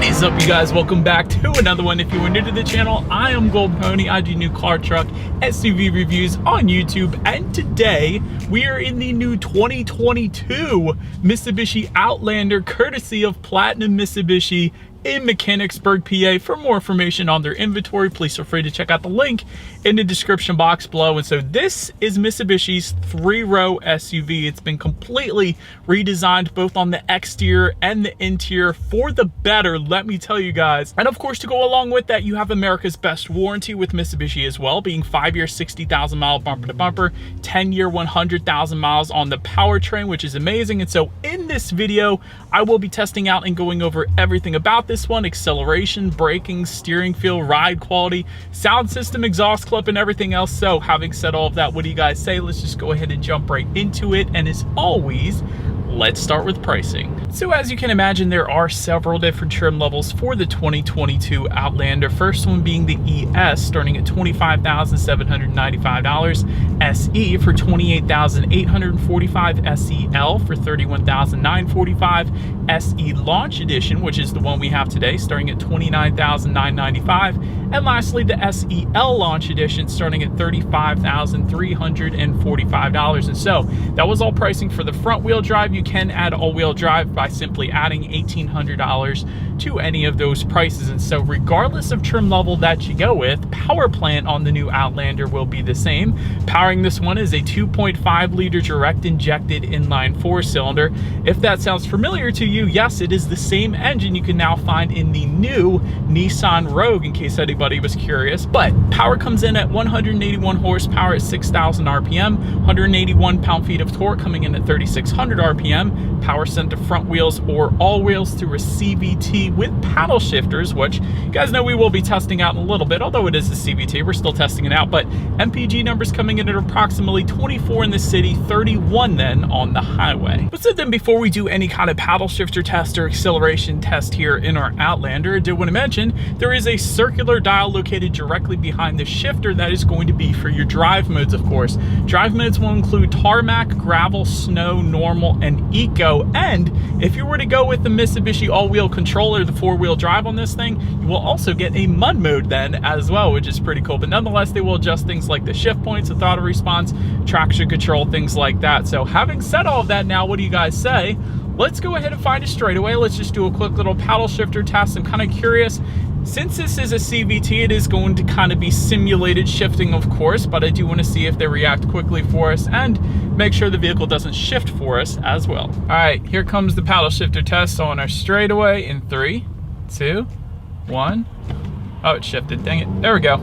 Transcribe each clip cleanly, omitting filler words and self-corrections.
What is up, you guys? Welcome back to another one. If you are new to the channel, I am Gold Pony. I do new car, truck, SUV reviews on YouTube, and today we are in the new 2022 Mitsubishi Outlander, courtesy of Platinum Mitsubishi in Mechanicsburg, PA. For more information on their inventory, please feel free to check out the link in the description box below. And so this is Mitsubishi's three-row SUV. It's been completely redesigned both on the exterior and the interior for the better, let me tell you guys. And of course, to go along with that, you have America's best warranty with Mitsubishi as well, being 5-year 60,000 mile bumper to bumper, 10-year 100,000 miles on the powertrain, which is amazing. And so in this video, I will be testing out and going over everything about this one: acceleration, braking, steering feel, ride quality, sound system, exhaust clip, and everything else. So having said all of that, what do you guys say? Let's just go ahead and jump right into it. And as always, let's start with pricing. So as you can imagine, there are several different trim levels for the 2022 Outlander. First one being the ES, starting at $25,795. SE for $28,845. SEL for $31,945. SE Launch Edition, which is the one we have today, starting at $29,995. And lastly, the SEL Launch Edition, starting at $35,345. And so that was all pricing for the front wheel drive. You can add all-wheel drive by simply adding $1,800 to any of those prices. And so regardless of trim level that you go with, power plant on the new Outlander will be the same. Powering this one is a 2.5 liter direct injected inline 4-cylinder. If that sounds familiar to you, yes, it is the same engine you can now find in the new Nissan Rogue, in case anybody was curious. But power comes in at 181 horsepower at 6,000 RPM, 181 pound-feet of torque coming in at 3,600 RPM. Power sent to front wheels or all wheels through a CVT with paddle shifters, which you guys know we will be testing out in a little bit. Although it is a CVT, we're still testing it out. But MPG numbers coming in at approximately 24 in the city, 31 then on the highway. But so then, before we do any kind of paddle shifter test or acceleration test here in our Outlander, I did want to mention there is a circular dial located directly behind the shifter that is going to be for your drive modes, of course. Drive modes will include tarmac, gravel, snow, normal, and eco. And if you were to go with the Mitsubishi all-wheel controller, the 4-wheel drive on this thing, you will also get a mud mode then as well, which is pretty cool. But nonetheless, they will adjust things like the shift points, the throttle response, traction control, things like that. So having said all of that, now what do you guys say? Let's go ahead and find a straightaway. Let's just do a quick little paddle shifter test. I'm kind of curious. Since this is a CVT, it is going to kind of be simulated shifting, of course, but I do want to see if they react quickly for us and make sure the vehicle doesn't shift for us as well. All right, here comes the paddle shifter test on our straightaway in 3, 2, 1. Oh, it shifted, dang it. There we go.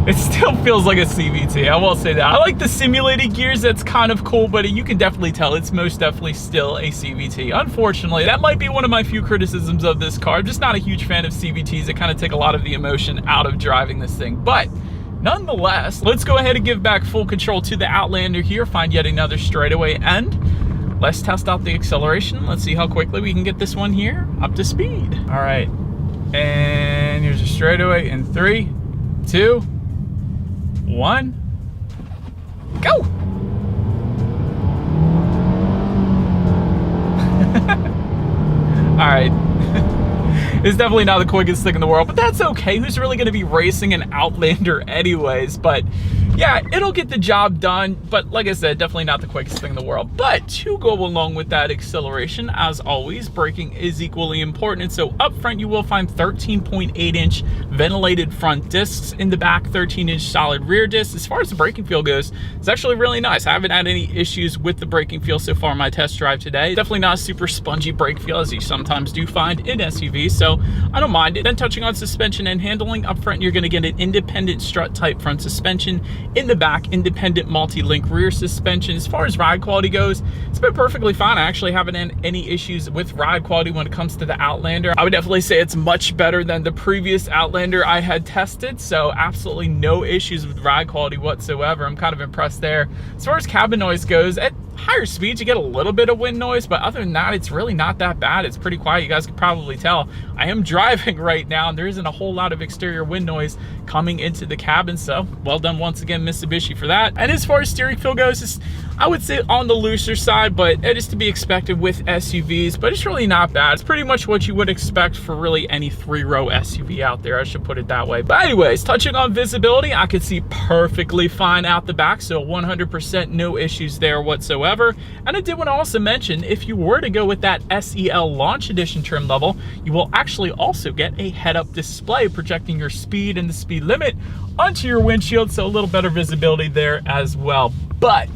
It still feels like a CVT, I will say that. I like the simulated gears, that's kind of cool, but you can definitely tell it's most definitely still a CVT. Unfortunately, that might be one of my few criticisms of this car. I'm just not a huge fan of CVTs. That kind of take a lot of the emotion out of driving this thing. But nonetheless, let's go ahead and give back full control to the Outlander here, find yet another straightaway, and let's test out the acceleration. Let's see how quickly we can get this one here up to speed. All right, and here's a straightaway in 3, 2, 1, go! All right. It's definitely not the quickest thing in the world, but that's okay. Who's really going to be racing an Outlander anyways? But yeah, it'll get the job done. But like I said, definitely not the quickest thing in the world. But to go along with that acceleration, as always, braking is equally important. And so up front, you will find 13.8-inch ventilated front discs. In the back, 13-inch solid rear discs. As far as the braking feel goes, it's actually really nice. I haven't had any issues with the braking feel so far in my test drive today. Definitely not a super spongy brake feel, as you sometimes do find in SUVs. So I don't mind it. Then touching on suspension and handling, up front, you're going to get an independent strut type front suspension. In the back, independent multi-link rear suspension. As far as ride quality goes, it's been perfectly fine. I actually haven't had any issues with ride quality when it comes to the Outlander. I would definitely say it's much better than the previous Outlander I had tested, so absolutely no issues with ride quality whatsoever. I'm kind of impressed there. As far as cabin noise goes, at higher speeds you get a little bit of wind noise, but other than that, it's really not that bad. It's pretty quiet. You guys can probably tell I am driving right now and there isn't a whole lot of exterior wind noise coming into the cabin, so well done once again Mitsubishi for that. And as far as steering feel goes, I would say on the looser side, but it is to be expected with SUVs, but it's really not bad. It's pretty much what you would expect for really any 3-row SUV out there, I should put it that way. But anyways, touching on visibility, I could see perfectly fine out the back, so 100% no issues there whatsoever. And I did want to also mention, if you were to go with that SEL Launch Edition trim level, you will actually also get a head-up display projecting your speed and the speed limit onto your windshield, so a little better visibility there as well. But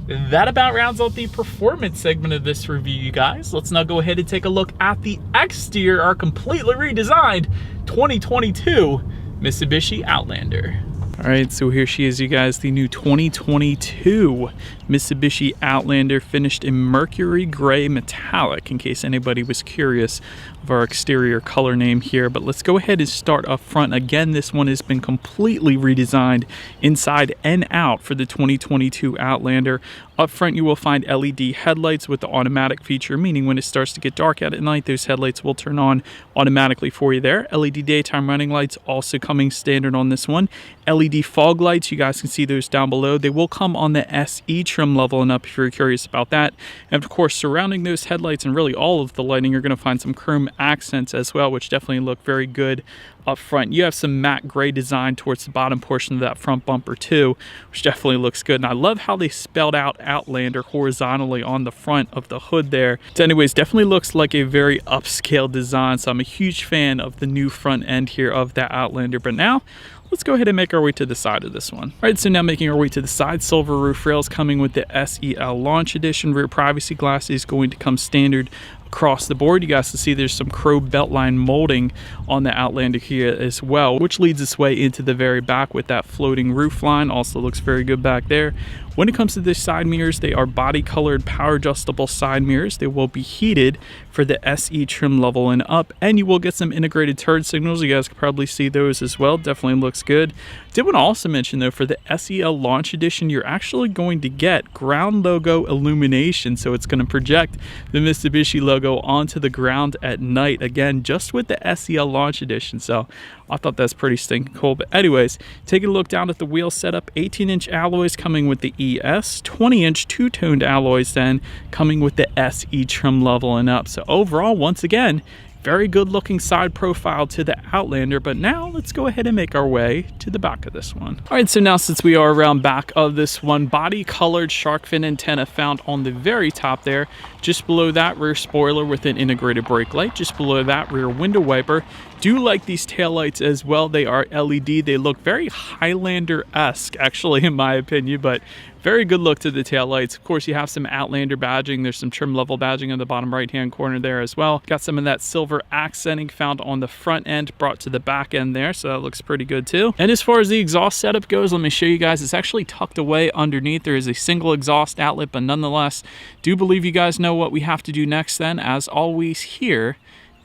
that about rounds out the performance segment of this review, you guys. Let's now go ahead and take a look at the exterior, our completely redesigned 2022 Mitsubishi Outlander. All right, so here she is, you guys, the new 2022 Mitsubishi Outlander, finished in mercury gray metallic, in case anybody was curious of our exterior color name here. But let's go ahead and start up front. Again, this one has been completely redesigned inside and out for the 2022 Outlander. Up front, you will find LED headlights with the automatic feature, meaning when it starts to get dark out at night, those headlights will turn on automatically for you there. LED daytime running lights also coming standard on this one. LED fog lights, you guys can see those down below. They will come on the SE trim level and up if you're curious about that. And of course, surrounding those headlights and really all of the lighting, you're going to find some chrome accents as well, which definitely look very good up front. You have some matte gray design towards the bottom portion of that front bumper too, which definitely looks good. And I love how they spelled out Outlander horizontally on the front of the hood there. So anyways, definitely looks like a very upscale design. So I'm a huge fan of the new front end here of that Outlander. But now let's go ahead and make our way to the side of this one. All right, so now making our way to the side, silver roof rails coming with the SEL Launch Edition. Rear privacy glass is going to come standard across the board. You guys can see there's some chrome beltline molding on the Outlander here as well, which leads its way into the very back with that floating roof line. Also looks very good back there. When it comes to the side mirrors, they are body colored power adjustable side mirrors. They will be heated for the SE trim level and up, and you will get some integrated turn signals. You guys can probably see those as well. Definitely looks good. Did want to also mention though, for the SEL Launch Edition, you're actually going to get ground logo illumination. So it's going to project the Mitsubishi logo onto the ground at night, again, just with the SEL Launch Edition. So I thought that's pretty stinking cool. But anyways, taking a look down at the wheel setup, 18-inch alloys coming with the ES, 20-inch two-toned alloys then coming with the SE trim level and up. So overall, once again, very good looking side profile to the Outlander. But now let's go ahead and make our way to the back of this one. All right, so now since we are around back of this one, body colored shark fin antenna found on the very top there. Just below that, rear spoiler with an integrated brake light. Just below that, rear window wiper. Do like these taillights as well. They are LED. They look very Highlander-esque, actually, in my opinion, but very good look to the taillights. Of course, you have some Outlander badging. There's some trim level badging on the bottom right-hand corner there as well. Got some of that silver accenting found on the front end brought to the back end there, so that looks pretty good too. And as far as the exhaust setup goes, let me show you guys. It's actually tucked away underneath. There is a single exhaust outlet, but nonetheless, do believe you guys know what we have to do next then. As always, here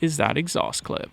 is that exhaust clip.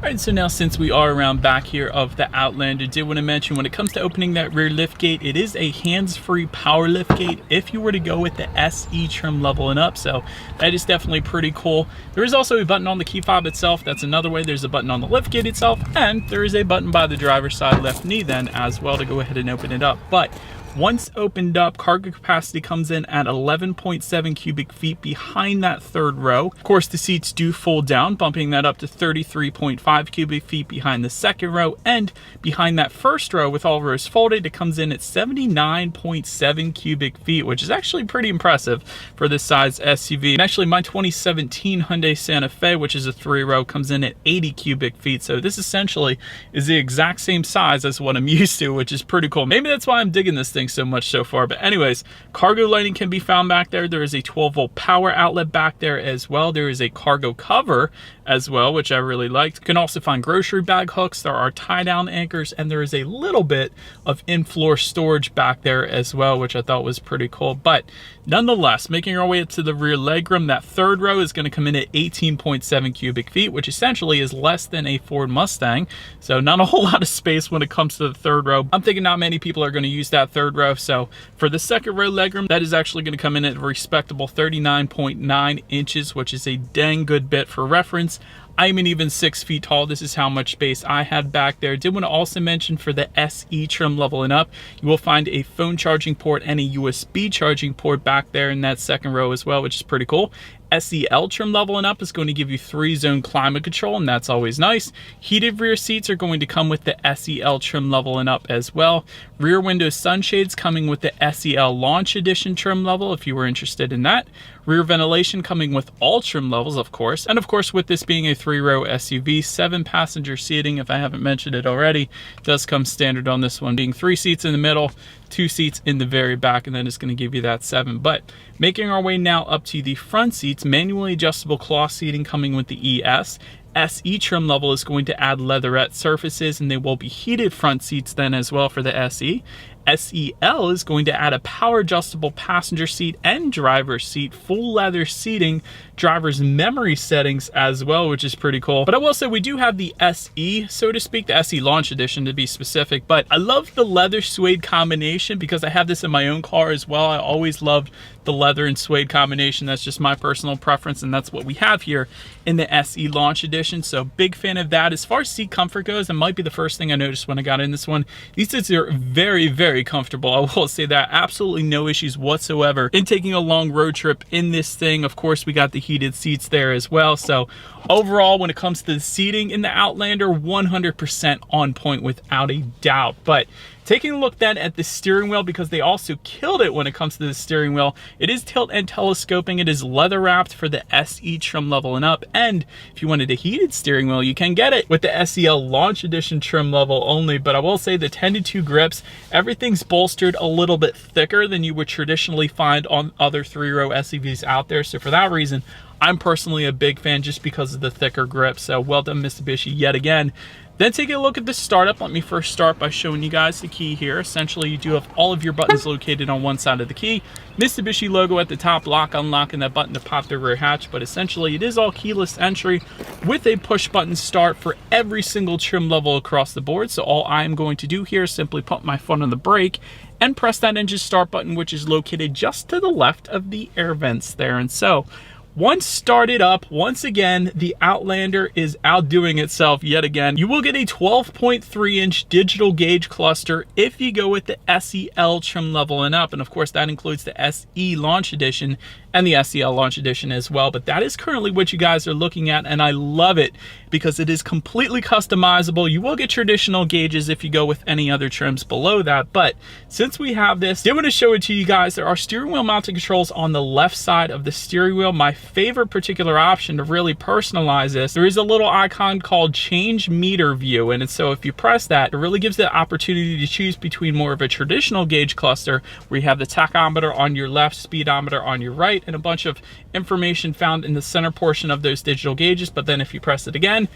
Alright, so now since we are around back here of the Outlander, did want to mention when it comes to opening that rear lift gate, it is a hands-free power lift gate if you were to go with the SE trim level and up, so that is definitely pretty cool. There is also a button on the key fob itself. That's another way. There's a button on the lift gate itself, and there is a button by the driver's side left knee then as well to go ahead and open it up. But once opened up, cargo capacity comes in at 11.7 cubic feet behind that third row. Of course, the seats do fold down, bumping that up to 33.5 cubic feet behind the second row, and behind that first row with all rows folded, it comes in at 79.7 cubic feet, which is actually pretty impressive for this size SUV. And actually, my 2017 Hyundai Santa Fe, which is a 3-row, comes in at 80 cubic feet. So this essentially is the exact same size as what I'm used to, which is pretty cool. Maybe that's why I'm digging this thing so much so far. But anyways, cargo lighting can be found back there. There is a 12-volt power outlet back there as well. There is a cargo cover as well, which I really liked. You can also find grocery bag hooks. There are tie-down anchors, and there is a little bit of in-floor storage back there as well, which I thought was pretty cool. But Nonetheless, making our way up to the rear legroom, that third row is going to come in at 18.7 cubic feet, which essentially is less than a Ford Mustang. So not a whole lot of space when it comes to the third row. I'm thinking not many people are going to use that third row. So for the second row legroom, that is actually going to come in at a respectable 39.9 inches, which is a dang good bit for reference. I'm an even 6 feet tall. This is how much space I had back there. Did want to also mention for the SE trim level and up, you will find a phone charging port and a USB charging port back there in that second row as well, which is pretty cool. SEL trim level and up is going to give you 3-zone climate control, and that's always nice. Heated rear seats are going to come with the SEL trim level and up as well. Rear window sunshades coming with the SEL Launch Edition trim level if you were interested in that. Rear ventilation coming with all trim levels, of course. And of course, with this being a 3-row SUV, 7-passenger seating, if I haven't mentioned it already, does come standard on this one, being 3 seats in the middle, 2 seats in the very back, and then it's going to give you that 7. But making our way now up to the front seats, manually adjustable cloth seating coming with the ES. SE trim level is going to add leatherette surfaces, and they will be heated front seats then as well for the SE. SEL is going to add a power adjustable passenger seat and driver's seat, full leather seating, driver's memory settings as well, which is pretty cool. But I will say we do have the SE, so to speak, the SE Launch Edition to be specific, but I love the leather suede combination because I have this in my own car as well. I always loved the leather and suede combination. That's just my personal preference, and that's what we have here in the SE Launch Edition. So big fan of that. As far as seat comfort goes, it might be the first thing I noticed when I got in this one. These seats are very, very comfortable. I will say that. Absolutely no issues whatsoever in taking a long road trip in this thing. Of course, we got the heated seats there as well. So overall, when it comes to the seating in the Outlander, 100% on point without a doubt. But taking a look then at the steering wheel, because they also killed it when it comes to the steering wheel. It is tilt and telescoping. It is leather wrapped for the SE trim level and up. And if you wanted a heated steering wheel, you can get it with the SEL Launch Edition trim level only. But I will say the 10-2 grips, everything's bolstered a little bit thicker than you would traditionally find on other 3-row SUVs out there. So for that reason, I'm personally a big fan just because of the thicker grip. So well done, Mitsubishi, yet again. Then taking a look at the startup, let me first start by showing you guys the key here. Essentially, you do have all of your buttons located on one side of the key. Mitsubishi logo at the top, lock, unlock, and that button to pop the rear hatch. But essentially, it is all keyless entry with a push button start for every single trim level across the board. So all I'm going to do here is simply put my foot on the brake and press that engine start button, which is located just to the left of the air vents there. And so once started up, once again, the Outlander is outdoing itself yet again. You will get a 12.3-inch digital gauge cluster if you go with the SEL trim level and up. And of course, that includes the SE Launch Edition and the SEL Launch Edition as well. But that is currently what you guys are looking at, and I love it because it is completely customizable. You will get traditional gauges if you go with any other trims below that. But since we have this, I want to show it to you guys. There are steering wheel mounting controls on the left side of the steering wheel. My favorite particular option to really personalize this, there is a little icon called Change Meter View. And so if you press that, it really gives the opportunity to choose between more of a traditional gauge cluster where you have the tachometer on your left, speedometer on your right, and a bunch of information found in the center portion of those digital gauges. But then if you press it again,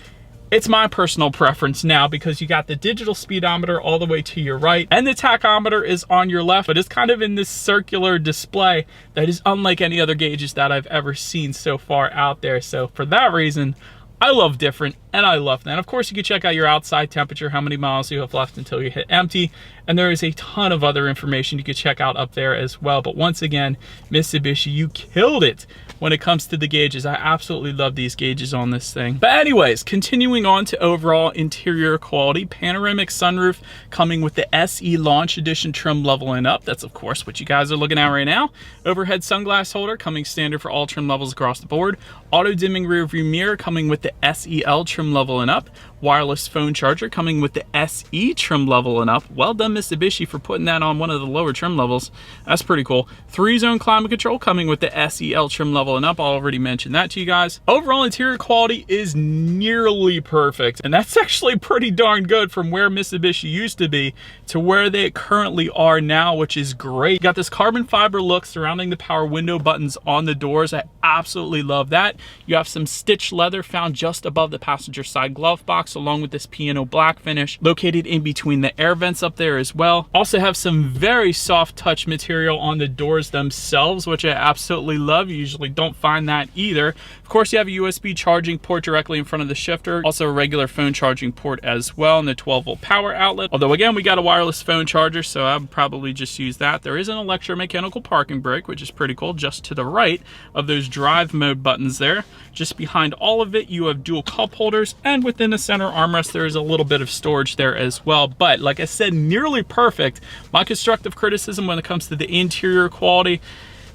it's my personal preference now because you got the digital speedometer all the way to your right and the tachometer is on your left, but it's kind of in this circular display that is unlike any other gauges that I've ever seen so far out there. So for that reason, I love different, and I love that. And of course, you can check out your outside temperature, how many miles you have left until you hit empty, and there is a ton of other information you can check out up there as well. But once again, Mitsubishi, you killed it when it comes to the gauges. I absolutely love these gauges on this thing. But anyways, continuing on to overall interior quality, panoramic sunroof coming with the SE Launch Edition trim level and up. That's of course what you guys are looking at right now. Overhead sunglass holder coming standard for all trim levels across the board. Auto dimming rear view mirror coming with the SEL trim level and up. Wireless phone charger coming with the SE trim level and up. Well done, Mitsubishi, for putting that on one of the lower trim levels. That's pretty cool. 3-zone climate control coming with the SEL trim level and up. I already mentioned that to you guys. Overall interior quality is nearly perfect, and that's actually pretty darn good from where Mitsubishi used to be to where they currently are now, which is great. You got this carbon fiber look surrounding the power window buttons on the doors. I absolutely love that. but you have some stitched leather found just above the passenger side glove box, along with this piano black finish located in between the air vents up there as well. Also have some very soft touch material on the doors themselves, which I absolutely love. You usually don't find that either. Of course, you have a USB charging port directly in front of the shifter, also a regular phone charging port as well, and the 12-volt power outlet. Although again, we got a wireless phone charger, so I would probably just use that. There is an electromechanical parking brake, which is pretty cool, just to the right of those drive mode buttons there. Just behind all of it, you have dual cup holders, and within the center armrest, there is a little bit of storage there as well. But like I said, nearly perfect. My constructive criticism when it comes to the interior quality,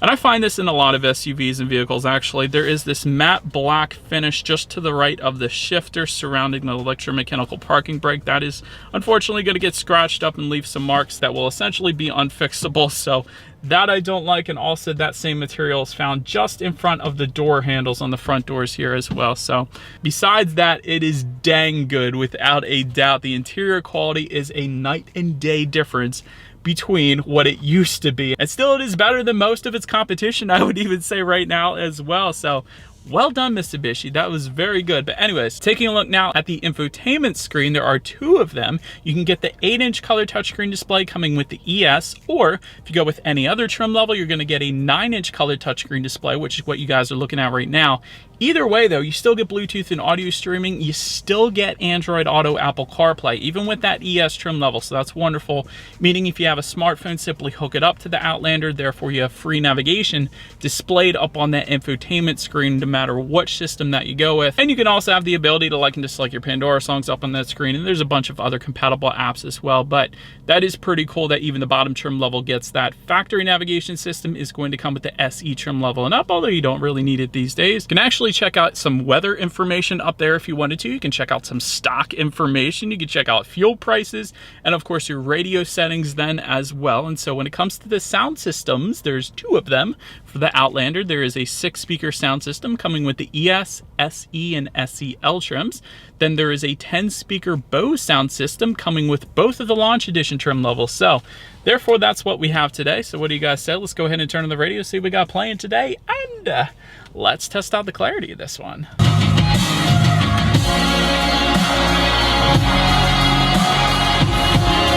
and I find this in a lot of SUVs and vehicles actually, there is this matte black finish just to the right of the shifter surrounding the electromechanical parking brake. That is unfortunately going to get scratched up and leave some marks that will essentially be unfixable. So that I don't like, and also that same material is found just in front of the door handles on the front doors here as well. So besides that, it is dang good without a doubt. The interior quality is a night and day difference between what it used to be, and still it is better than most of its competition, I would even say right now as well. So well done, Mitsubishi. That was very good. But anyways, taking a look now at the infotainment screen, there are two of them. You can get the 8-inch color touchscreen display coming with the ES, or if you go with any other trim level, you're going to get a 9-inch color touchscreen display, which is what you guys are looking at right now. Either way though, you still get Bluetooth and audio streaming. You still get Android Auto, Apple CarPlay, even with that ES trim level. So that's wonderful, meaning if you have a smartphone, simply hook it up to the Outlander. Therefore, you have free navigation displayed up on that infotainment screen, no matter which system that you go with. And you can also have the ability to like and dislike your Pandora songs up on that screen. And there's a bunch of other compatible apps as well. But that is pretty cool that even the bottom trim level gets that. Factory navigation system is going to come with the SE trim level and up, although you don't really need it these days. You can actually check out some weather information up there if you wanted to. You can check out some stock information. You can check out fuel prices, and of course your radio settings then as well. And so when it comes to the sound systems, there's two of them. For the Outlander, there is a 6-speaker sound system coming with the ES, SE, and SEL trims. Then there is a 10-speaker Bose sound system coming with both of the Launch Edition trim levels. So therefore, that's what we have today. So what do you guys say? Let's go ahead and turn on the radio, see what we got playing today, and let's test out the clarity of this one.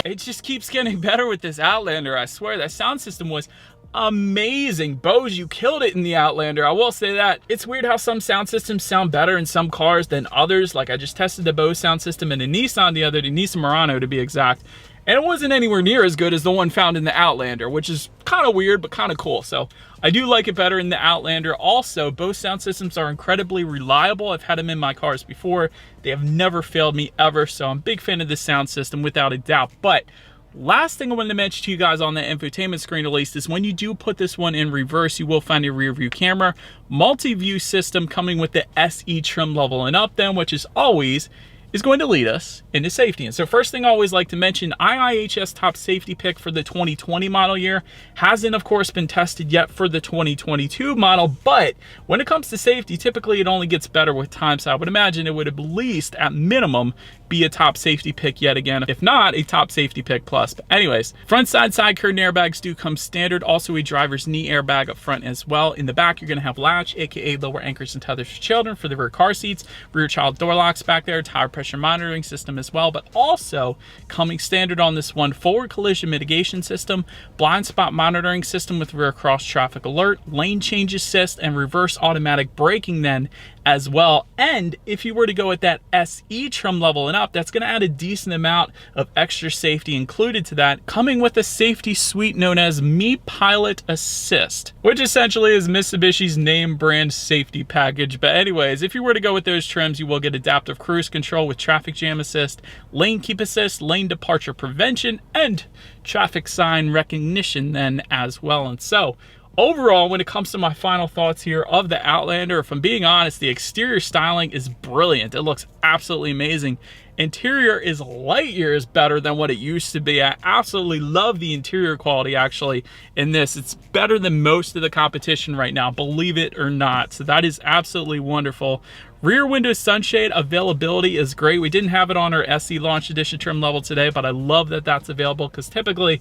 It just keeps getting better with this Outlander. I swear, that sound system was amazing. Bose, you killed it in the Outlander. I will say that. It's weird how some sound systems sound better in some cars than others. Like I just tested the Bose sound system in a Nissan the other day, Nissan Murano to be exact. And it wasn't anywhere near as good as the one found in the Outlander, which is kind of weird, but kind of cool. So I do like it better in the Outlander. Also, Bose sound systems are incredibly reliable. I've had them in my cars before. They have never failed me ever. So I'm a big fan of this sound system without a doubt. But last thing I wanted to mention to you guys on the infotainment screen at least is when you do put this one in reverse, you will find a rear view camera, multi-view system coming with the SE trim level and up then, which is always is going to lead us into safety. And so first thing I always like to mention, IIHS top safety pick for the 2020 model year hasn't of course been tested yet for the 2022 model, but when it comes to safety, typically it only gets better with time. So I would imagine it would at least at minimum be a top safety pick yet again, if not a top safety pick plus. But anyways, front side curtain airbags do come standard. Also a driver's knee airbag up front as well. In the back, you're gonna have latch, AKA lower anchors and tethers for children for the rear car seats, rear child door locks back there, tire pressure monitoring system as well, but also coming standard on this one, forward collision mitigation system, blind spot monitoring system with rear cross traffic alert, lane change assist, and reverse automatic braking then as well. And if you were to go with that SE trim level and up, that's going to add a decent amount of extra safety included to that, coming with a safety suite known as Me Pilot Assist, which essentially is Mitsubishi's name brand safety package. But anyways, if you were to go with those trims, you will get adaptive cruise control with traffic jam assist, lane keep assist, lane departure prevention, and traffic sign recognition then as well. And so overall, when it comes to my final thoughts here of the Outlander, if I'm being honest, the exterior styling is brilliant. It looks absolutely amazing. Interior is light years better than what it used to be. I absolutely love the interior quality actually in this. It's better than most of the competition right now, believe it or not. So that is absolutely wonderful. Rear window sunshade availability is great. We didn't have it on our SE Launch Edition trim level today, but I love that that's available because typically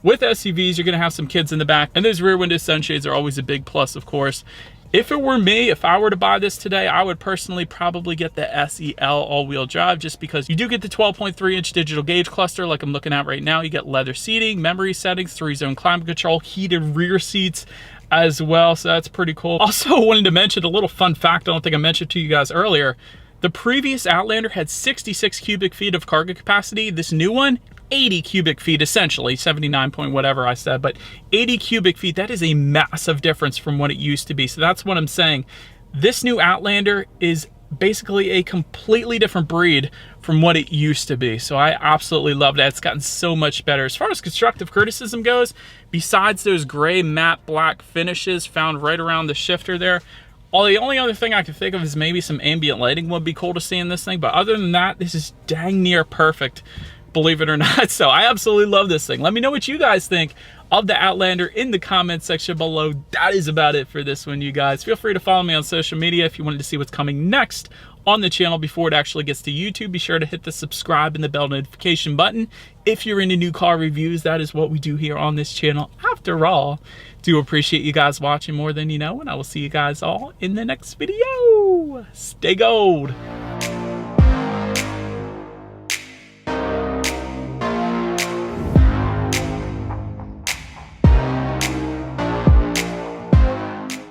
with SUVs, you're gonna have some kids in the back, and those rear window sunshades are always a big plus, of course. If it were me, if I were to buy this today, I would personally probably get the SEL all-wheel drive, just because you do get the 12.3-inch digital gauge cluster like I'm looking at right now. You get leather seating, memory settings, 3-zone climate control, heated rear seats as well, so that's pretty cool. Also wanted to mention a little fun fact I don't think I mentioned to you guys earlier. The previous Outlander had 66 cubic feet of cargo capacity. This new one, 80 cubic feet, essentially 79 point whatever I said, but 80 cubic feet. That is a massive difference from what it used to be. So that's what I'm saying. This new Outlander is basically a completely different breed from what it used to be. So I absolutely love that. It's gotten so much better. As far as constructive criticism goes, besides those gray matte black finishes found right around the shifter there, the only other thing I can think of is maybe some ambient lighting would be cool to see in this thing. But other than that, this is dang near perfect, believe it or not. So I absolutely love this thing. Let me know what you guys think of the Outlander in the comment section below. That is about it for this one, you guys. Feel free to follow me on social media if you wanted to see what's coming next on the channel before it actually gets to YouTube. Be sure to hit the subscribe and the bell notification button. If you're into new car reviews, that is what we do here on this channel. After all, do appreciate you guys watching more than you know, and I will see you guys all in the next video. Stay gold.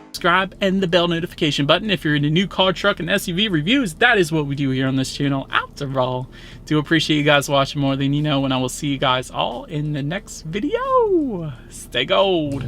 Subscribe and the bell notification button if you're into new car, truck, and SUV reviews. That is what we do here on this channel. After all, do appreciate you guys watching more than you know, and I will see you guys all in the next video. Stay gold.